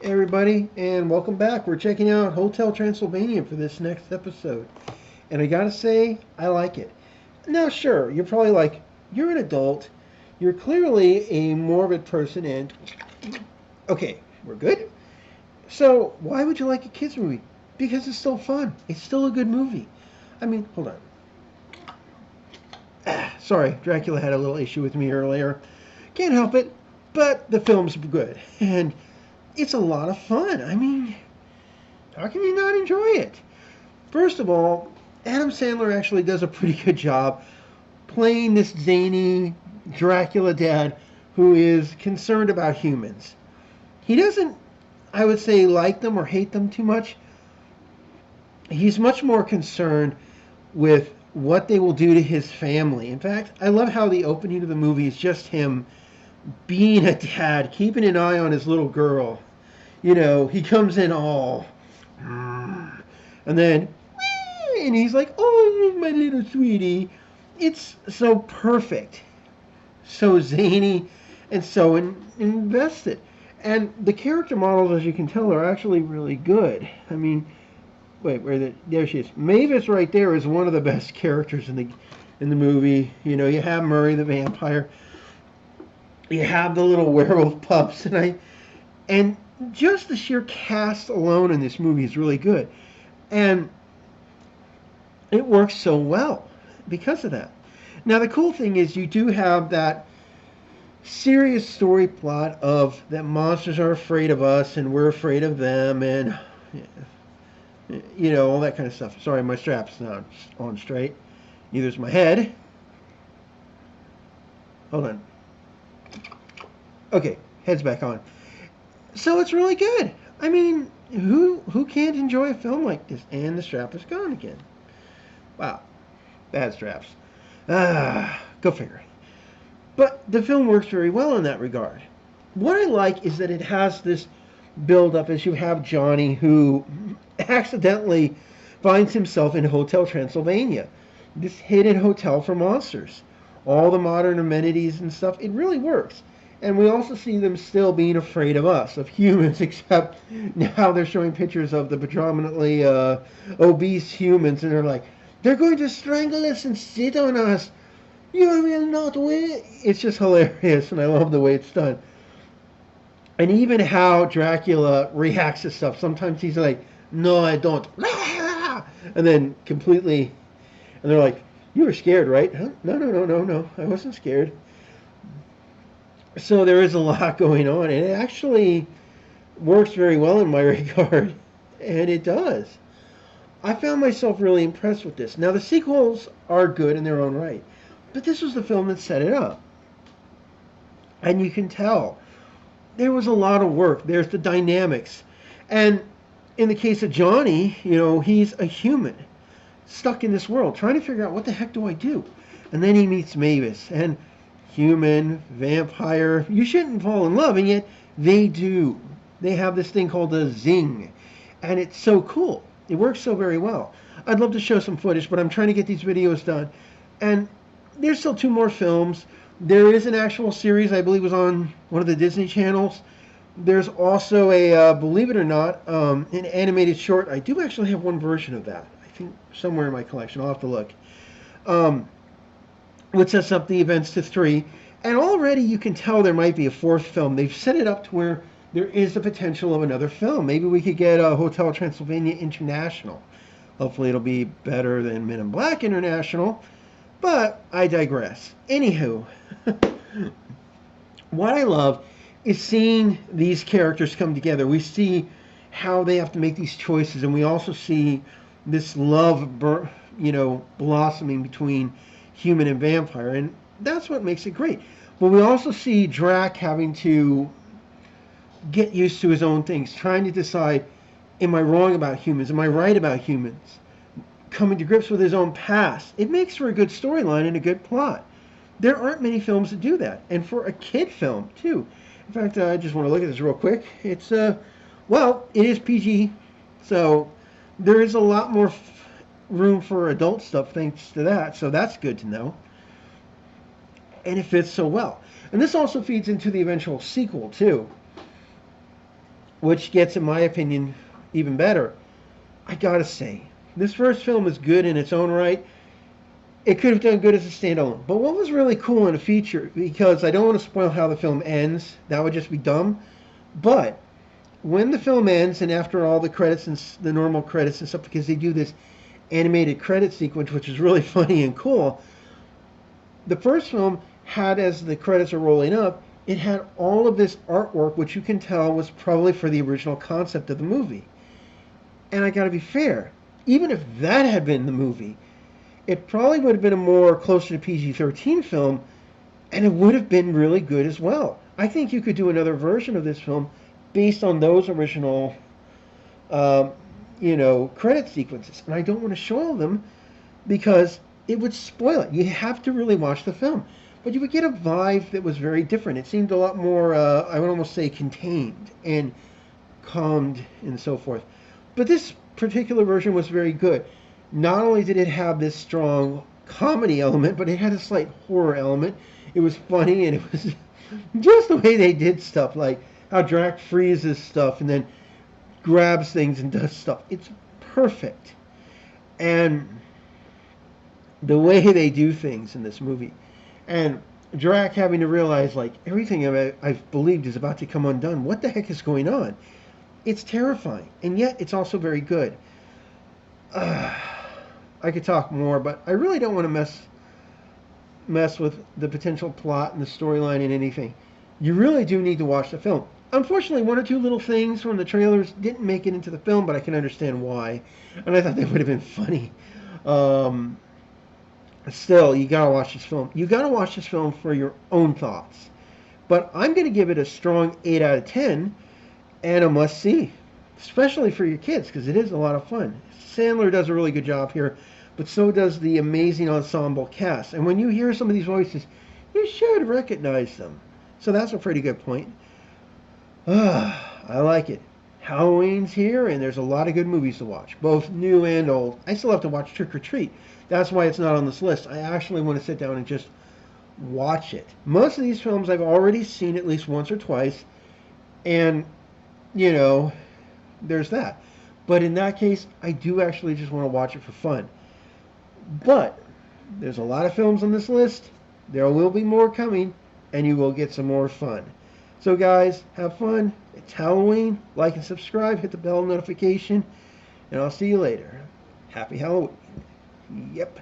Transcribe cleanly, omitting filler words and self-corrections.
Hey everybody, and welcome back. We're checking out Hotel Transylvania for this next episode. And I gotta say, I like it. Now, sure, you're probably like, you're an adult, you're clearly a morbid person, and okay, we're good. So, why would you like a kids' movie? Because it's still fun. It's still a good movie. I mean, hold on. Sorry, Dracula had a little issue with me earlier. Can't help it, but the film's good. And it's a lot of fun. I mean, how can you not enjoy it? First of all, Adam Sandler actually does a pretty good job playing this zany Dracula dad who is concerned about humans. He doesn't, I would say, like them or hate them too much. He's much more concerned with what they will do to his family. In fact, I love how the opening of the movie is just him being a dad, keeping an eye on his little girl. You know, he comes in all, and then, and he's like, "Oh, my little sweetie." It's so perfect, so zany, and so invested. And the character models, as you can tell, are actually really good. I mean, wait, there she is. Mavis right there is one of the best characters in the movie. You know, you have Murray the vampire, you have the little werewolf pups, and just the sheer cast alone in this movie is really good. And it works so well because of that. Now, the cool thing is you do have that serious story plot of that monsters are afraid of us and we're afraid of them, and you know, all that kind of stuff. Sorry, my strap's not on straight. Neither's my head. Hold on. Okay, head's back on. So it's really good. I mean, who can't enjoy a film like this? And the strap is gone again. Wow, bad straps. Go figure. But the film works very well in that regard. What I like is that it has this build up as you have Johnny who accidentally finds himself in Hotel Transylvania, this hidden hotel for monsters. All the modern amenities and stuff, it really works. And we also see them still being afraid of us, of humans, except now they're showing pictures of the predominantly obese humans, and they're like, they're going to strangle us and sit on us. You will not win. It's just hilarious, and I love the way it's done. And even how Dracula reacts to stuff. Sometimes he's like, no, I don't. And then completely, and they're like, you were scared, right? Huh? No, no, no, no, no. I wasn't scared. So there is a lot going on, and it actually works very well in my regard, and it does. I found myself really impressed with this. Now the sequels are good in their own right, but this was the film that set it up, and you can tell there was a lot of work. There's the dynamics, and in the case of Johnny, you know, he's a human stuck in this world trying to figure out what the heck do I do, and then he meets Mavis and human, vampire. You shouldn't fall in love, and yet they do. They have this thing called a zing, and it's so cool. It works so very well. I'd love to show some footage, but I'm trying to get these videos done. And there's still two more films. There is an actual series, I believe was on one of the Disney channels. There's also a, believe it or not, an animated short. I do actually have one version of that. I think somewhere in my collection. I'll have to look. Which sets up the events to 3. And already you can tell there might be a 4th film. They've set it up to where there is the potential of another film. Maybe we could get a Hotel Transylvania International. Hopefully it'll be better than Men in Black International. But I digress. Anywho, what I love is seeing these characters come together. We see how they have to make these choices, and we also see this love, blossoming between human and vampire, and that's what makes it great. But we also see Drac having to get used to his own things, trying to decide, am I wrong about humans? Am I right about humans? Coming to grips with his own past. It makes for a good storyline and a good plot. There aren't many films that do that, and for a kid film, too. In fact, I just want to look at this real quick. It's, well, it is PG, so there is a lot more room for adult stuff thanks to that, so that's good to know. And it fits so well. And this also feeds into the eventual sequel, too. which gets, in my opinion, even better. I gotta say, this first film is good in its own right. It could have done good as a standalone. But what was really cool in a feature, because I don't want to spoil how the film ends, that would just be dumb. But when the film ends, and after all the credits and the normal credits and stuff, because they do this animated credit sequence, which is really funny and cool, the first film had, as the credits are rolling up, it had all of this artwork, which you can tell was probably for the original concept of the movie. And I gotta be fair, even if that had been the movie, it probably would have been a more closer to PG-13 film, and it would have been really good as well. I think you could do another version of this film based on those original, um, credit sequences. And I don't want to show them because it would spoil it. You have to really watch the film. But you would get a vibe that was very different. It seemed a lot more, I would almost say, contained and calmed and so forth. But this particular version was very good. Not only did it have this strong comedy element, but it had a slight horror element. It was funny, and it was just the way they did stuff, like how Drac freezes stuff and then grabs things and does stuff. It's perfect. And the way they do things in this movie. And Drac having to realize, like, everything I've believed is about to come undone. What the heck is going on? It's terrifying. And yet, it's also very good. I could talk more, but I really don't want to mess with the potential plot and the storyline and anything. You really do need to watch the film. Unfortunately, one or two little things from the trailers didn't make it into the film, but I can understand why. And I thought they would have been funny. Still, you gotta watch this film. You gotta watch this film for your own thoughts. But I'm gonna give it a strong 8 out of 10 and a must see, especially for your kids, because it is a lot of fun. Sandler does a really good job here, but so does the amazing ensemble cast. And when you hear some of these voices, you should recognize them. So that's a pretty good point. I like it. Halloween's here, and there's a lot of good movies to watch, both new and old. I still have to watch Trick or Treat. That's why it's not on this list. I actually want to sit down and just watch it. Most of these films I've already seen at least once or twice, and, there's that. But in that case, I do actually just want to watch it for fun. But there's a lot of films on this list. There will be more coming, and you will get some more fun. So guys, have fun. It's Halloween. Like and subscribe. Hit the bell notification. And I'll see you later. Happy Halloween. Yep.